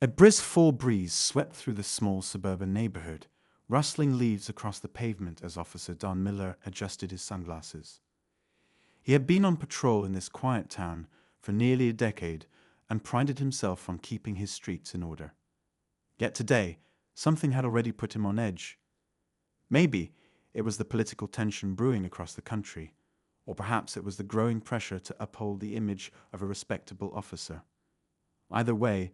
A brisk fall breeze swept through the small suburban neighborhood, rustling leaves across the pavement as Officer Don Miller adjusted his sunglasses. He had been on patrol in this quiet town for nearly a decade and prided himself on keeping his streets in order. Yet today, something had already put him on edge. Maybe it was the political tension brewing across the country, or perhaps it was the growing pressure to uphold the image of a respectable officer. Either way,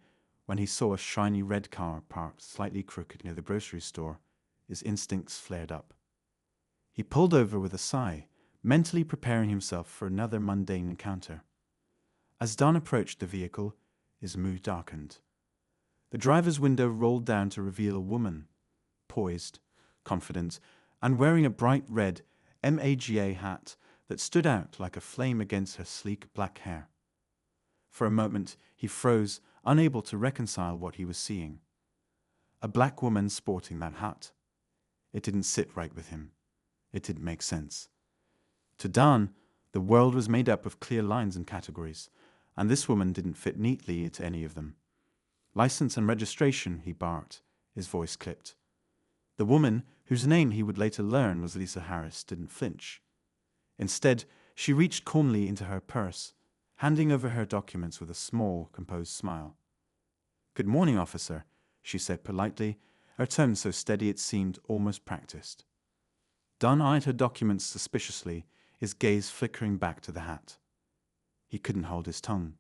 when he saw a shiny red car parked slightly crooked near the grocery store, his instincts flared up. He pulled over with a sigh, mentally preparing himself for another mundane encounter. As Don approached the vehicle, his mood darkened. The driver's window rolled down to reveal a woman, poised, confident, and wearing a bright red MAGA hat that stood out like a flame against her sleek black hair. For a moment, he froze, unable to reconcile what he was seeing. A black woman sporting that hat. It didn't sit right with him. It didn't make sense. To Don, the world was made up of clear lines and categories, and this woman didn't fit neatly into any of them. License and registration, he barked, his voice clipped. The woman, whose name he would later learn was Lisa Harris, didn't flinch. Instead, she reached calmly into her purse, handing over her documents with a small, composed smile. "Good morning, officer," she said politely, her tone so steady it seemed almost practiced. Don eyed her documents suspiciously, his gaze flickering back to the hat. He couldn't hold his tongue.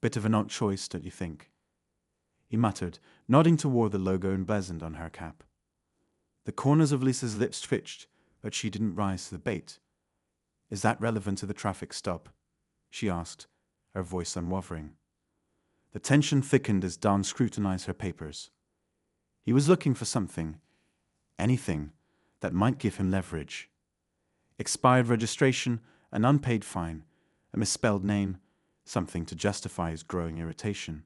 "Bit of an odd choice, don't you think?" he muttered, nodding toward the logo emblazoned on her cap. The corners of Lisa's lips twitched, but she didn't rise to the bait. "Is that relevant to the traffic stop?" she asked, her voice unwavering. The tension thickened as Don scrutinized her papers. He was looking for something, anything, that might give him leverage. Expired registration, an unpaid fine, a misspelled name, something to justify his growing irritation.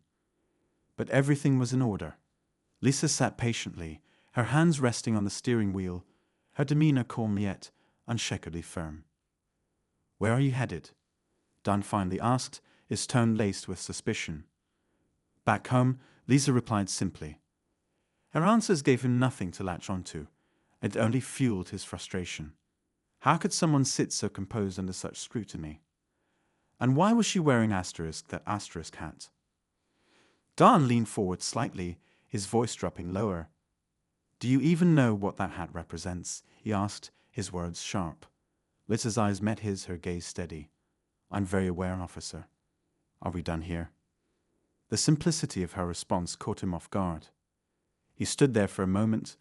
But everything was in order. Lisa sat patiently, her hands resting on the steering wheel, her demeanor calm yet unshakably firm. "Where are you headed?" Don finally asked, his tone laced with suspicion. Back home, Lisa replied simply. Her answers gave him nothing to latch onto. It only fueled his frustration. How could someone sit so composed under such scrutiny? And why was she wearing that asterisk hat? Don leaned forward slightly, his voice dropping lower. "Do you even know what that hat represents?" he asked, his words sharp. Lisa's eyes met his, her gaze steady. "I'm very aware, officer. Are we done here?" The simplicity of her response caught him off guard. He stood there for a moment,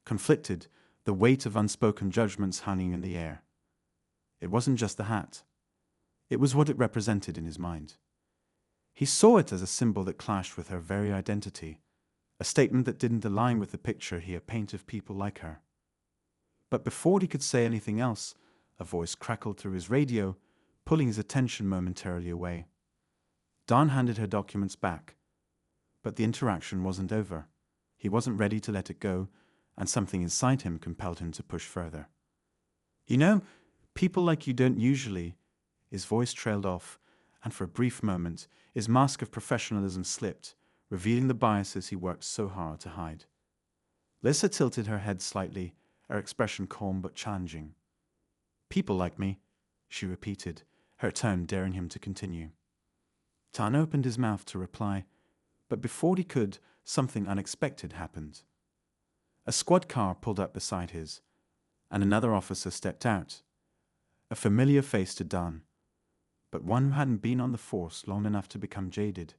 conflicted, the weight of unspoken judgments hanging in the air. It wasn't just the hat. It was what it represented in his mind. He saw it as a symbol that clashed with her very identity, a statement that didn't align with the picture he had painted of people like her. But before he could say anything else, a voice crackled through his radio, pulling his attention momentarily away. Don handed her documents back. But the interaction wasn't over. He wasn't ready to let it go, and something inside him compelled him to push further. "You know, people like you don't usually—" His voice trailed off, and for a brief moment, his mask of professionalism slipped, revealing the biases he worked so hard to hide. Lisa tilted her head slightly, her expression calm but challenging. "People like me," she repeated, her tone daring him to continue. Don opened his mouth to reply, but before he could, something unexpected happened. A squad car pulled up beside his, and another officer stepped out. A familiar face to Don, but one who hadn't been on the force long enough to become jaded.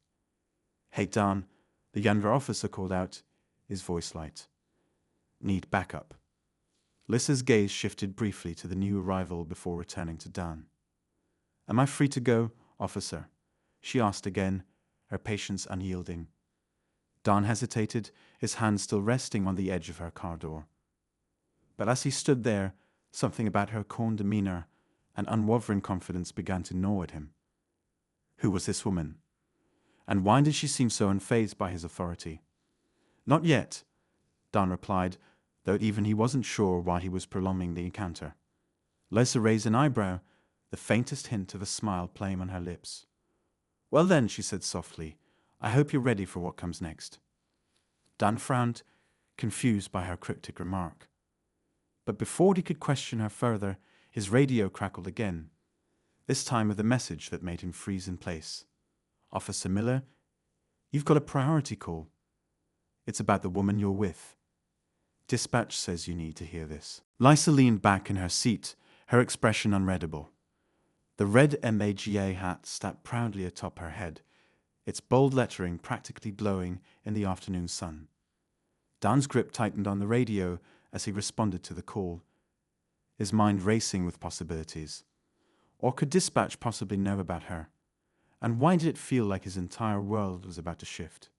"Hey, Don," the younger officer called out, his voice light. "Need backup." Lisa's gaze shifted briefly to the new arrival before returning to Don. "Am I free to go, officer?" she asked again, her patience unyielding. Don hesitated, his hand still resting on the edge of her car door. But as he stood there, something about her calm demeanor and unwavering confidence began to gnaw at him. Who was this woman? And why did she seem so unfazed by his authority? "Not yet," Don replied, though even he wasn't sure why he was prolonging the encounter. Lisa raised an eyebrow, the faintest hint of a smile playing on her lips. "Well then," she said softly, I hope you're ready for what comes next." Dan frowned, confused by her cryptic remark. But before he could question her further, his radio crackled again, this time with a message that made him freeze in place. "Officer Miller, you've got a priority call. It's about the woman you're with. Dispatch says you need to hear this." Lisa leaned back in her seat, her expression unreadable. The red MAGA hat sat proudly atop her head, its bold lettering practically glowing in the afternoon sun. Dan's grip tightened on the radio as he responded to the call, his mind racing with possibilities. Or could Dispatch possibly know about her? And why did it feel like his entire world was about to shift?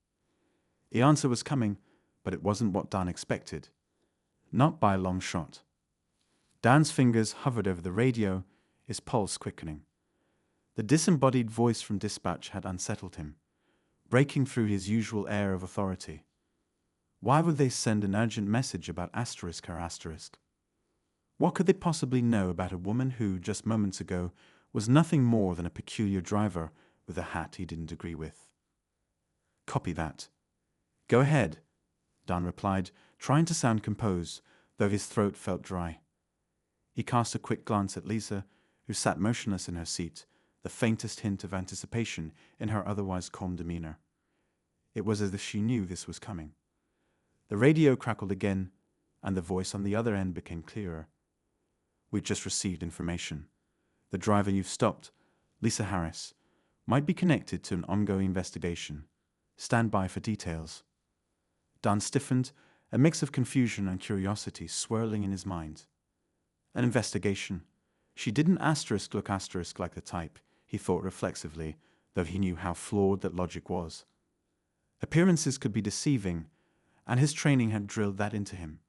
The answer was coming, but it wasn't what Dan expected. Not by a long shot. Dan's fingers hovered over the radio, his pulse quickening. The disembodied voice from Dispatch had unsettled him, breaking through his usual air of authority. Why would they send an urgent message about ***? What could they possibly know about a woman who, just moments ago, was nothing more than a peculiar driver with a hat he didn't agree with? "Copy that. Go ahead," Dan replied, trying to sound composed, though his throat felt dry. He cast a quick glance at Lisa, who sat motionless in her seat, the faintest hint of anticipation in her otherwise calm demeanor. It was as if she knew this was coming. The radio crackled again, and the voice on the other end became clearer. "We've just received information. The driver you've stopped, Lisa Harris, might be connected to an ongoing investigation. Stand by for details." Dan stiffened, a mix of confusion and curiosity swirling in his mind. An investigation. She didn't look like the type, he thought reflexively, though he knew how flawed that logic was. Appearances could be deceiving, and his training had drilled that into him.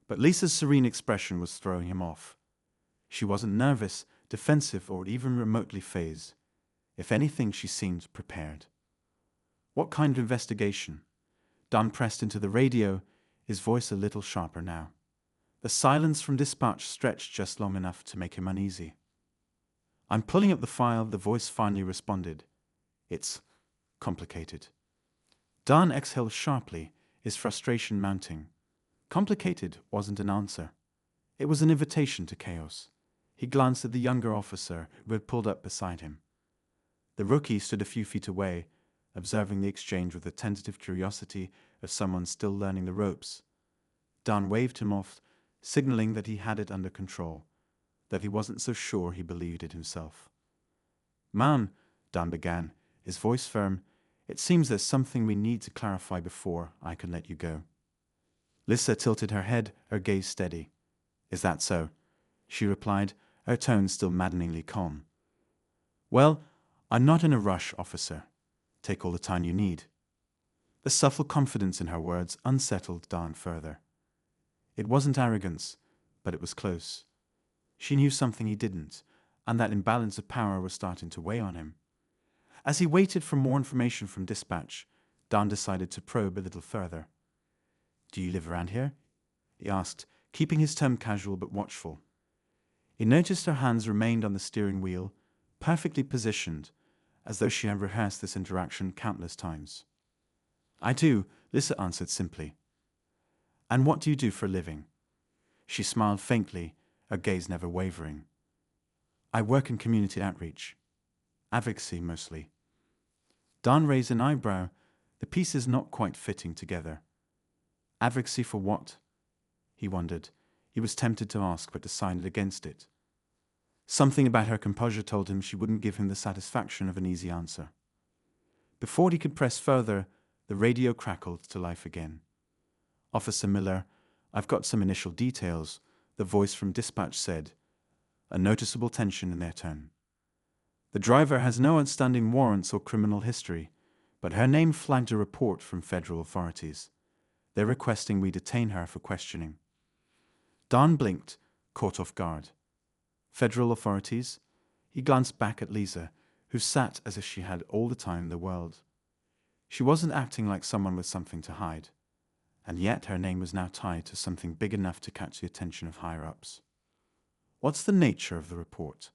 But Lisa's serene expression was throwing him off. She wasn't nervous, defensive, or even remotely fazed. If anything, she seemed prepared. What kind of investigation? Dan pressed into the radio, his voice a little sharper now. The silence from Dispatch stretched just long enough to make him uneasy. "I'm pulling up the file," the voice finally responded. "It's complicated." Dan exhaled sharply, his frustration mounting. Complicated wasn't an answer. It was an invitation to chaos. He glanced at the younger officer who had pulled up beside him. The rookie stood a few feet away, observing the exchange with the tentative curiosity of someone still learning the ropes. Dan waved him off, signaling that he had it under control, that he wasn't so sure he believed it himself. "Ma'am," Dan began, his voice firm, "it seems there's something we need to clarify before I can let you go." Lisa tilted her head, her gaze steady. "Is that so?" she replied, her tone still maddeningly calm. "Well, I'm not in a rush, officer. Take all the time you need." The subtle confidence in her words unsettled Dan further. It wasn't arrogance, but it was close. She knew something he didn't, and that imbalance of power was starting to weigh on him. As he waited for more information from Dispatch, Dan decided to probe a little further. "Do you live around here?" he asked, keeping his tone casual but watchful. He noticed her hands remained on the steering wheel, perfectly positioned, as though she had rehearsed this interaction countless times. "I do," Lisa answered simply. "And what do you do for a living?" She smiled faintly, her gaze never wavering. "I work in community outreach. Advocacy, mostly." Dan raised an eyebrow, the pieces not quite fitting together. Advocacy for what? He wondered. He was tempted to ask, but decided against it. Something about her composure told him she wouldn't give him the satisfaction of an easy answer. Before he could press further, the radio crackled to life again. "Officer Miller, I've got some initial details," the voice from Dispatch said, a noticeable tension in their tone. "The driver has no outstanding warrants or criminal history, but her name flagged a report from federal authorities. They're requesting we detain her for questioning." Dan blinked, caught off guard. Federal authorities? He glanced back at Lisa, who sat as if she had all the time in the world. She wasn't acting like someone with something to hide, and yet her name was now tied to something big enough to catch the attention of higher-ups. "What's the nature of the report?"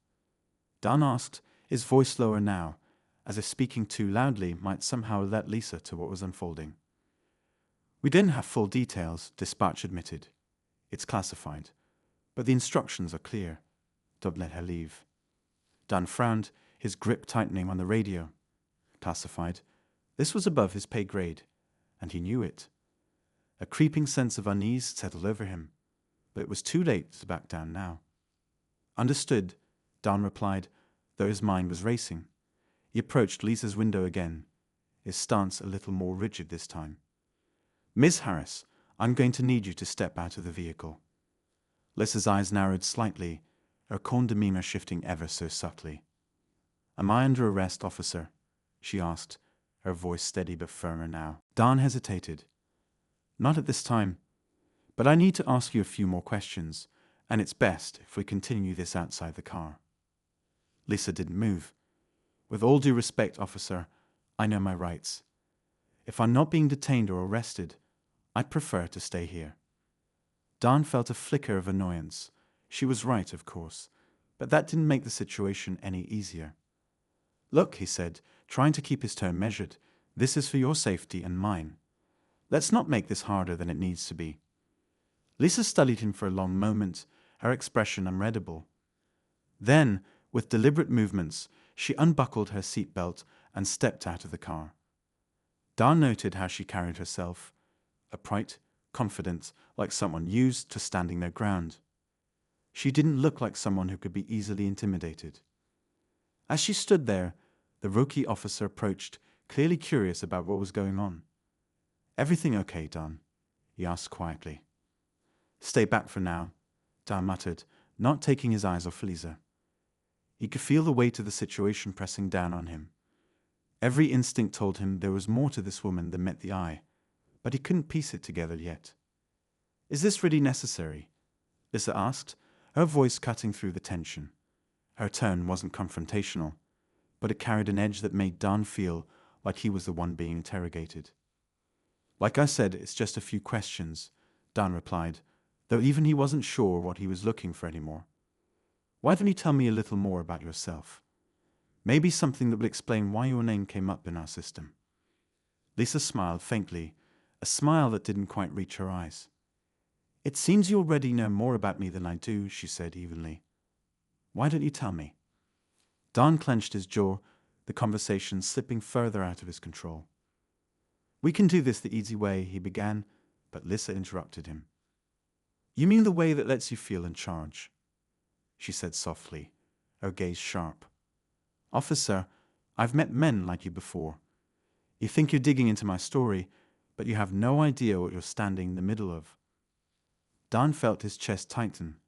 Dan asked, his voice lower now, as if speaking too loudly might somehow alert Lisa to what was unfolding. "We didn't have full details," Dispatch admitted. "It's classified. But the instructions are clear. Don't let her leave." Dan frowned, his grip tightening on the radio. Classified. This was above his pay grade, and he knew it. A creeping sense of unease settled over him, but it was too late to back down now. "Understood," Dan replied, though his mind was racing. He approached Lisa's window again, his stance a little more rigid this time. "Miss Harris, I'm going to need you to step out of the vehicle." Lisa's eyes narrowed slightly, her calm demeanor shifting ever so subtly. "Am I under arrest, officer?" she asked, her voice steady but firmer now. Dan hesitated. "Not at this time, but I need to ask you a few more questions, and it's best if we continue this outside the car." Lisa didn't move. "With all due respect, officer, I know my rights. If I'm not being detained or arrested, I'd prefer to stay here." Dan felt a flicker of annoyance. She was right, of course, but that didn't make the situation any easier. "Look," he said, trying to keep his tone measured, "this is for your safety and mine. Let's not make this harder than it needs to be." Lisa studied him for a long moment, her expression unreadable. Then, with deliberate movements, she unbuckled her seatbelt and stepped out of the car. Dan noted how she carried herself, upright, confident, like someone used to standing their ground. She didn't look like someone who could be easily intimidated. As she stood there, the rookie officer approached, clearly curious about what was going on. "Everything okay, Dan?" he asked quietly. "Stay back for now," Dan muttered, not taking his eyes off Lisa. He could feel the weight of the situation pressing down on him. Every instinct told him there was more to this woman than met the eye, but he couldn't piece it together yet. "Is this really necessary?" Lisa asked, her voice cutting through the tension. Her tone wasn't confrontational, but it carried an edge that made Dan feel like he was the one being interrogated. "Like I said, it's just a few questions," Dan replied, though even he wasn't sure what he was looking for anymore. "Why don't you tell me a little more about yourself? Maybe something that will explain why your name came up in our system." Lisa smiled faintly, a smile that didn't quite reach her eyes. "It seems you already know more about me than I do," she said evenly. "Why don't you tell me?" Dan clenched his jaw, the conversation slipping further out of his control. "We can do this the easy way," he began, but Lisa interrupted him. "You mean the way that lets you feel in charge?" she said softly, her gaze sharp. "Officer, I've met men like you before. You think you're digging into my story, but you have no idea what you're standing in the middle of." Dan felt his chest tighten,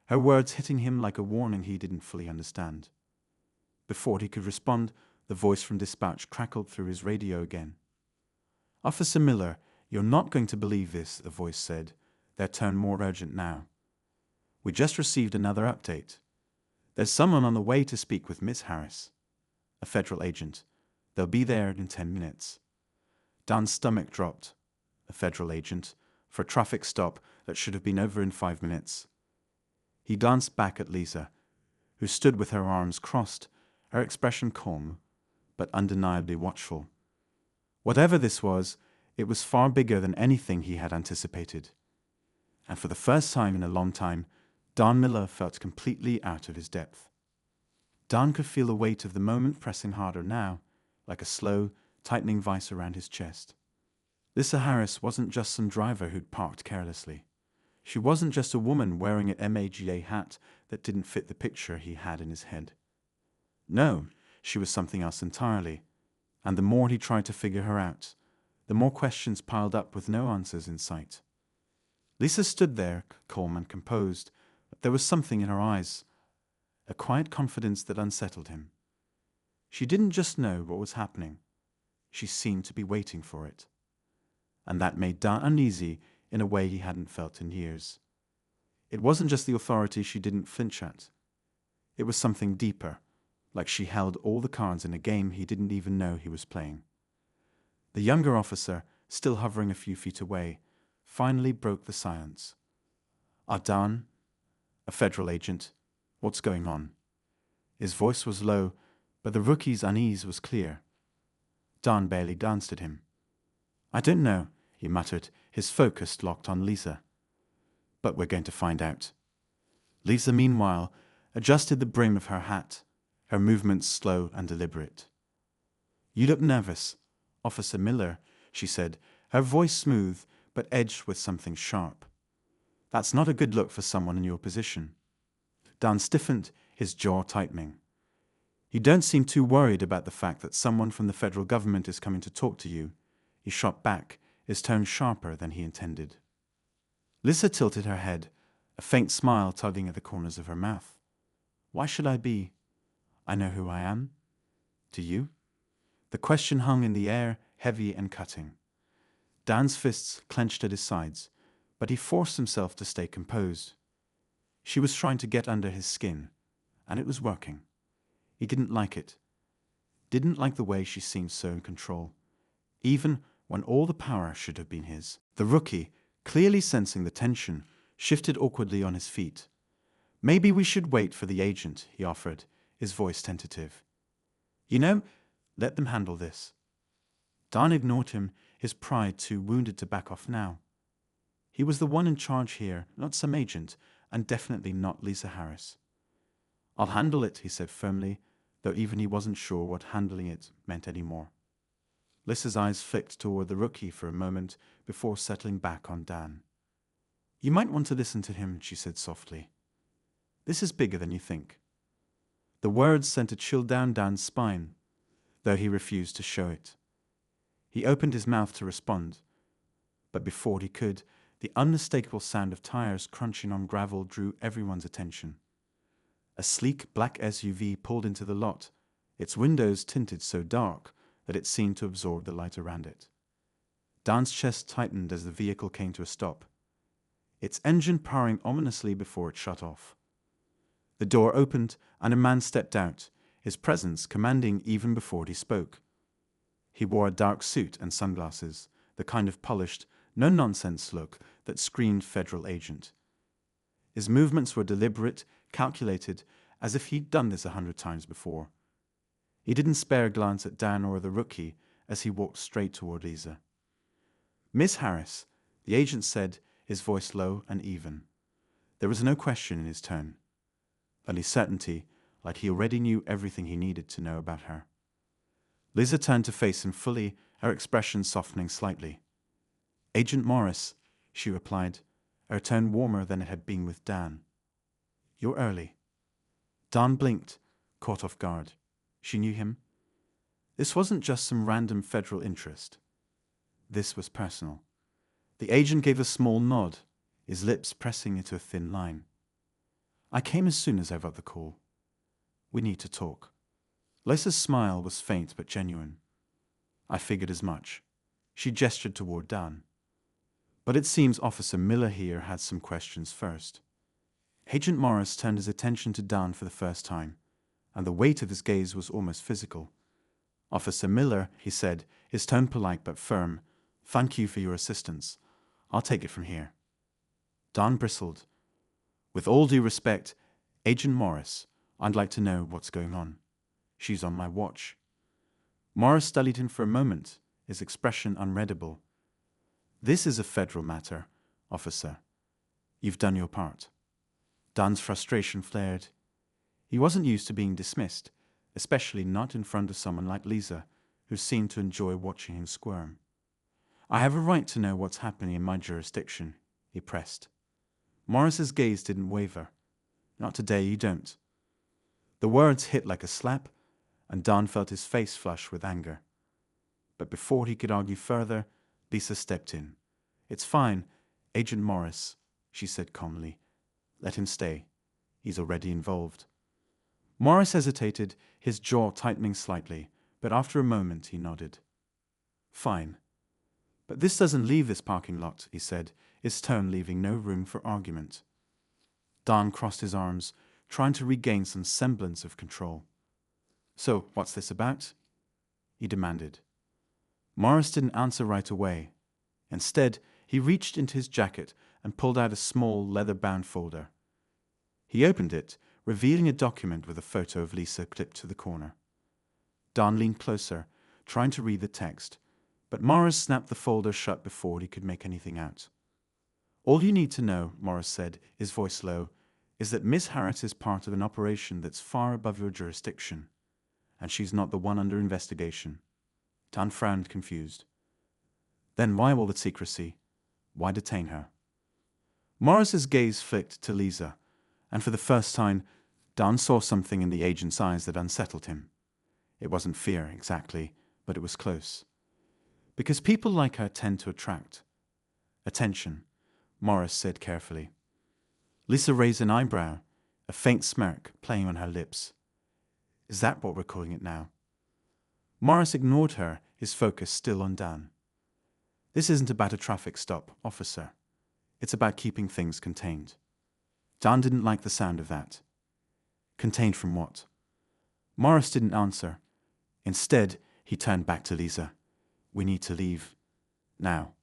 her words hitting him like a warning he didn't fully understand. Before he could respond, the voice from dispatch crackled through his radio again. "Officer Miller, you're not going to believe this," the voice said, their tone more urgent now. "We just received another update. There's someone on the way to speak with Miss Harris. A federal agent. They'll be there in 10 minutes. Dan's stomach dropped. A federal agent, for a traffic stop that should have been over in 5 minutes. He glanced back at Lisa, who stood with her arms crossed, her expression calm, but undeniably watchful. Whatever this was, it was far bigger than anything he had anticipated. And for the first time in a long time, Dan Miller felt completely out of his depth. Dan could feel the weight of the moment pressing harder now, like a slow, tightening vice around his chest. Lisa Harris wasn't just some driver who'd parked carelessly. She wasn't just a woman wearing an MAGA hat that didn't fit the picture he had in his head. No, she was something else entirely, and the more he tried to figure her out, the more questions piled up with no answers in sight. Lisa stood there, calm and composed, but there was something in her eyes, a quiet confidence that unsettled him. She didn't just know what was happening. She seemed to be waiting for it. And that made Dan uneasy in a way he hadn't felt in years. It wasn't just the authority she didn't flinch at. It was something deeper, like she held all the cards in a game he didn't even know he was playing. The younger officer, still hovering a few feet away, finally broke the silence. "Dan, a federal agent, what's going on?" His voice was low, But the rookie's unease was clear. Don barely glanced at him. "I don't know," he muttered, his focus locked on Lisa. "But we're going to find out." Lisa, meanwhile, adjusted the brim of her hat, her movements slow and deliberate. "You look nervous, Officer Miller," she said, her voice smooth but edged with something sharp. "That's not a good look for someone in your position." Dan stiffened, his jaw tightening. "You don't seem too worried about the fact that someone from the federal government is coming to talk to you," he shot back, his tone sharper than he intended. Lisa tilted her head, a faint smile tugging at the corners of her mouth. "Why should I be? I know who I am. Do you?" The question hung in the air, heavy and cutting. Dan's fists clenched at his sides, but he forced himself to stay composed. She was trying to get under his skin, and it was working. He didn't like it. Didn't like the way she seemed so in control, even when all the power should have been his. The rookie, clearly sensing the tension, shifted awkwardly on his feet. "Maybe we should wait for the agent," he offered, his voice tentative. "You know, let them handle this." Dan ignored him, his pride too wounded to back off now. He was the one in charge here, not some agent, and definitely not Lisa Harris. "I'll handle it," he said firmly, though even he wasn't sure what handling it meant anymore. Lisa's eyes flicked toward the rookie for a moment before settling back on Dan. "You might want to listen to him," she said softly. "This is bigger than you think." The words sent a chill down Dan's spine, though he refused to show it. He opened his mouth to respond, but before he could, the unmistakable sound of tires crunching on gravel drew everyone's attention. A sleek black SUV pulled into the lot, its windows tinted so dark that it seemed to absorb the light around it. Dan's chest tightened as the vehicle came to a stop, its engine powering ominously before it shut off. The door opened and a man stepped out, his presence commanding even before he spoke. He wore a dark suit and sunglasses, the kind of polished, no-nonsense look that screamed federal agent. His movements were deliberate, calculated, as if he'd done this 100 times before. He didn't spare a glance at Dan or the rookie as he walked straight toward Lisa. "Miss Harris," the agent said, his voice low and even. There was no question in his tone, only certainty, like he already knew everything he needed to know about her. Lisa turned to face him fully, her expression softening slightly. "Agent Morris," she replied, her tone warmer than it had been with Dan. "You're early." Dan blinked, caught off guard. She knew him. This wasn't just some random federal interest. This was personal. The agent gave a small nod, his lips pressing into a thin line. "I came as soon as I got the call. We need to talk." Lisa's smile was faint but genuine. "I figured as much." She gestured toward Dan. "But it seems Officer Miller here had some questions first." Agent Morris turned his attention to Dan for the first time, and the weight of his gaze was almost physical. "Officer Miller," he said, his tone polite but firm, "thank you for your assistance. I'll take it from here." Dan bristled. "With all due respect, Agent Morris, I'd like to know what's going on. She's on my watch." Morris studied him for a moment, his expression unreadable. "This is a federal matter, officer. You've done your part." Dan's frustration flared. He wasn't used to being dismissed, especially not in front of someone like Lisa, who seemed to enjoy watching him squirm. "I have a right to know what's happening in my jurisdiction," he pressed. Morris's gaze didn't waver. "Not today, you don't." The words hit like a slap, and Dan felt his face flush with anger. But before he could argue further, Lisa stepped in. "It's fine, Agent Morris," she said calmly. "Let him stay. He's already involved." Morris hesitated, his jaw tightening slightly, but after a moment he nodded. "Fine. But this doesn't leave this parking lot," he said, his tone leaving no room for argument. Dan crossed his arms, trying to regain some semblance of control. "So, what's this about?" he demanded. Morris didn't answer right away. Instead, he reached into his jacket and pulled out a small, leather-bound folder. He opened it, revealing a document with a photo of Lisa clipped to the corner. Don leaned closer, trying to read the text, but Morris snapped the folder shut before he could make anything out. "All you need to know," Morris said, his voice low, "is that Miss Harris is part of an operation that's far above your jurisdiction, and she's not the one under investigation." Don frowned, confused. "Then why all the secrecy? Why detain her?" Morris's gaze flicked to Lisa, and for the first time, Don saw something in the agent's eyes that unsettled him. It wasn't fear, exactly, but it was close. Because people like her tend to attract attention, Morris said carefully. Lisa raised an eyebrow, a faint smirk playing on her lips. "Is that what we're calling it now?" Morris ignored her, his focus still on Dan. "This isn't about a traffic stop, officer. It's about keeping things contained." Dan didn't like the sound of that. Contained from what? Morris didn't answer. Instead, he turned back to Lisa. "We need to leave. Now."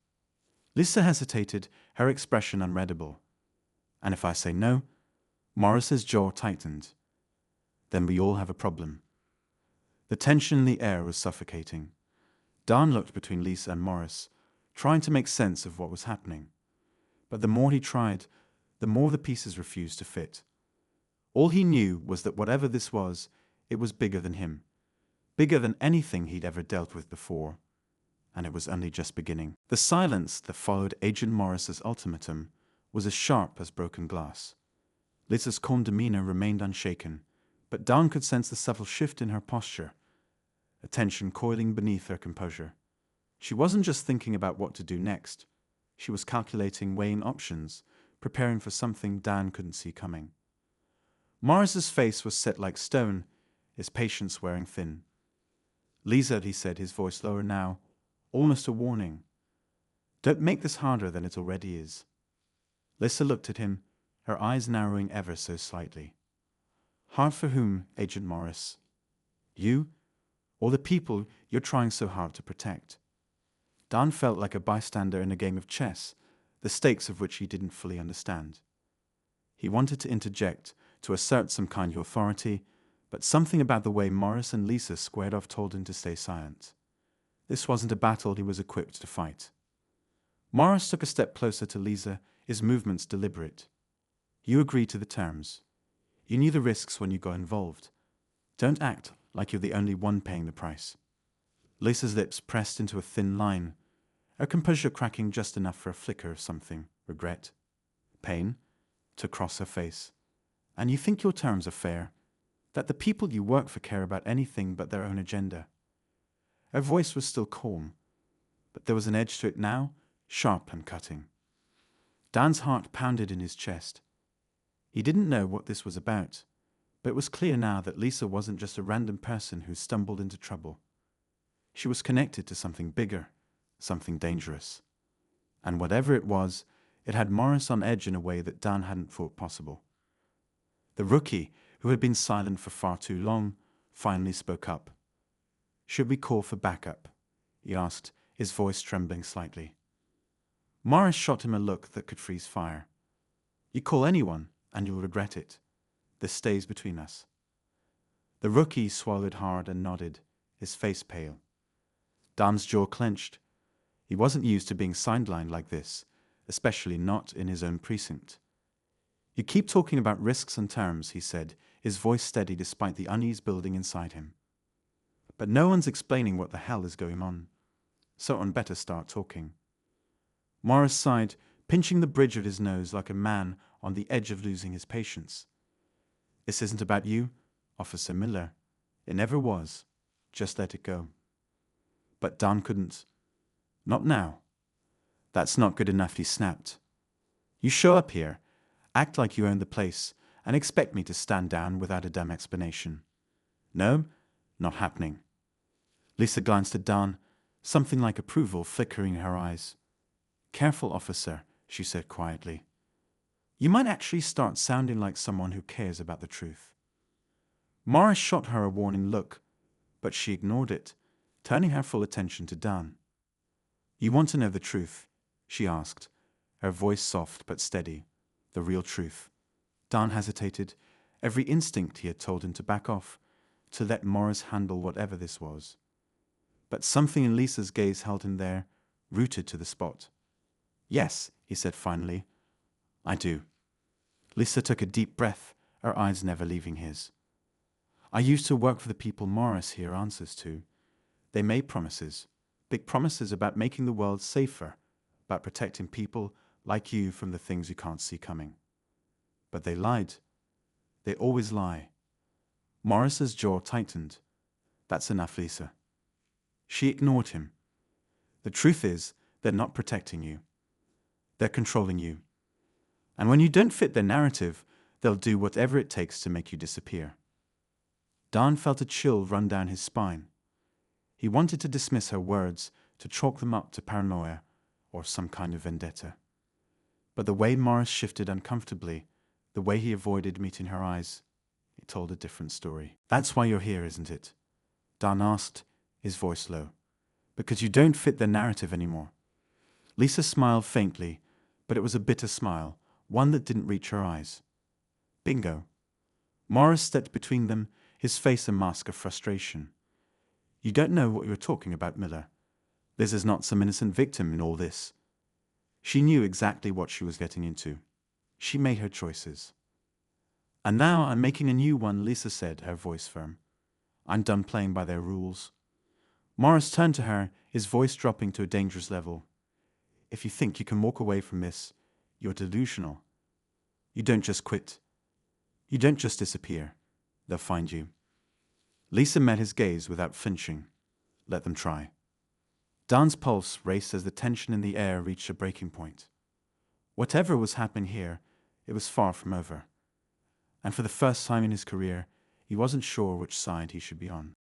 Lisa hesitated, her expression unreadable. "And if I say no?" Morris's jaw tightened. "Then we all have a problem." The tension in the air was suffocating. Dan looked between Lisa and Morris, trying to make sense of what was happening. But the more he tried, the more the pieces refused to fit. All he knew was that whatever this was, it was bigger than him, bigger than anything he'd ever dealt with before. And it was only just beginning. The silence that followed Agent Morris's ultimatum was as sharp as broken glass. Lisa's calm demeanor remained unshaken, but Dan could sense the subtle shift in her posture, a tension coiling beneath her composure. She wasn't just thinking about what to do next. She was calculating, weighing options, preparing for something Dan couldn't see coming. Morris's face was set like stone, his patience wearing thin. "Lisa," he said, his voice lower now, almost a warning. "Don't make this harder than it already is." Lisa looked at him, her eyes narrowing ever so slightly. "Hard for whom, Agent Morris? You, or the people you're trying so hard to protect?" Dan felt like a bystander in a game of chess, the stakes of which he didn't fully understand. He wanted to interject, to assert some kind of authority, but something about the way Morris and Lisa squared off told him to stay silent. This wasn't a battle he was equipped to fight. Morris took a step closer to Lisa, his movements deliberate. "You agreed to the terms. You knew the risks when you got involved. Don't act like you're the only one paying the price." Lisa's lips pressed into a thin line, her composure cracking just enough for a flicker of something, regret, pain, to cross her face. "And you think your terms are fair? That the people you work for care about anything but their own agenda?" Her voice was still calm, but there was an edge to it now, sharp and cutting. Dan's heart pounded in his chest. He didn't know what this was about, but it was clear now that Lisa wasn't just a random person who stumbled into trouble. She was connected to something bigger, something dangerous. And whatever it was, it had Morris on edge in a way that Dan hadn't thought possible. The rookie, who had been silent for far too long, finally spoke up. "Should we call for backup?" he asked, his voice trembling slightly. Morris shot him a look that could freeze fire. "You call anyone, and you'll regret it. This stays between us." The rookie swallowed hard and nodded, his face pale. Dan's jaw clenched. He wasn't used to being sidelined like this, especially not in his own precinct. "You keep talking about risks and terms," he said, his voice steady despite the unease building inside him. "But no one's explaining what the hell is going on. Someone better start talking." Morris sighed, pinching the bridge of his nose like a man on the edge of losing his patience. "This isn't about you, Officer Miller. It never was. Just let it go." But Dan couldn't. "Not now." "That's not good enough," he snapped. "You show up here, act like you own the place, and expect me to stand down without a damn explanation. No, not happening." Lisa glanced at Dan, something like approval flickering in her eyes. "Careful, officer," she said quietly. "You might actually start sounding like someone who cares about the truth." Morris shot her a warning look, but she ignored it, turning her full attention to Dan. "You want to know the truth?" she asked, her voice soft but steady. "The real truth." Dan hesitated. Every instinct he had told him to back off, to let Morris handle whatever this was. But something in Lisa's gaze held him there, rooted to the spot. "Yes," he said finally, "I do." Lisa took a deep breath, her eyes never leaving his. "I used to work for the people Morris here answers to. They made promises, big promises about making the world safer, about protecting people like you from the things you can't see coming. But they lied. They always lie." Morris's jaw tightened. "That's enough, Lisa." She ignored him. "The truth is, they're not protecting you. They're controlling you. And when you don't fit their narrative, they'll do whatever it takes to make you disappear." Dan felt a chill run down his spine. He wanted to dismiss her words, to chalk them up to paranoia or some kind of vendetta. But the way Morris shifted uncomfortably, the way he avoided meeting her eyes, it told a different story. "That's why you're here, isn't it?" Dan asked, his voice low. "Because you don't fit their narrative anymore." Lisa smiled faintly, but it was a bitter smile, one that didn't reach her eyes. "Bingo." Morris stepped between them, his face a mask of frustration. "You don't know what you're talking about, Miller. Liz is not some innocent victim in all this. She knew exactly what she was getting into. She made her choices." "And now I'm making a new one," Lisa said, her voice firm. "I'm done playing by their rules." Morris turned to her, his voice dropping to a dangerous level. "If you think you can walk away from this, you're delusional. You don't just quit. You don't just disappear. They'll find you." Lisa met his gaze without flinching. "Let them try." Dan's pulse raced as the tension in the air reached a breaking point. Whatever was happening here, it was far from over. And for the first time in his career, he wasn't sure which side he should be on.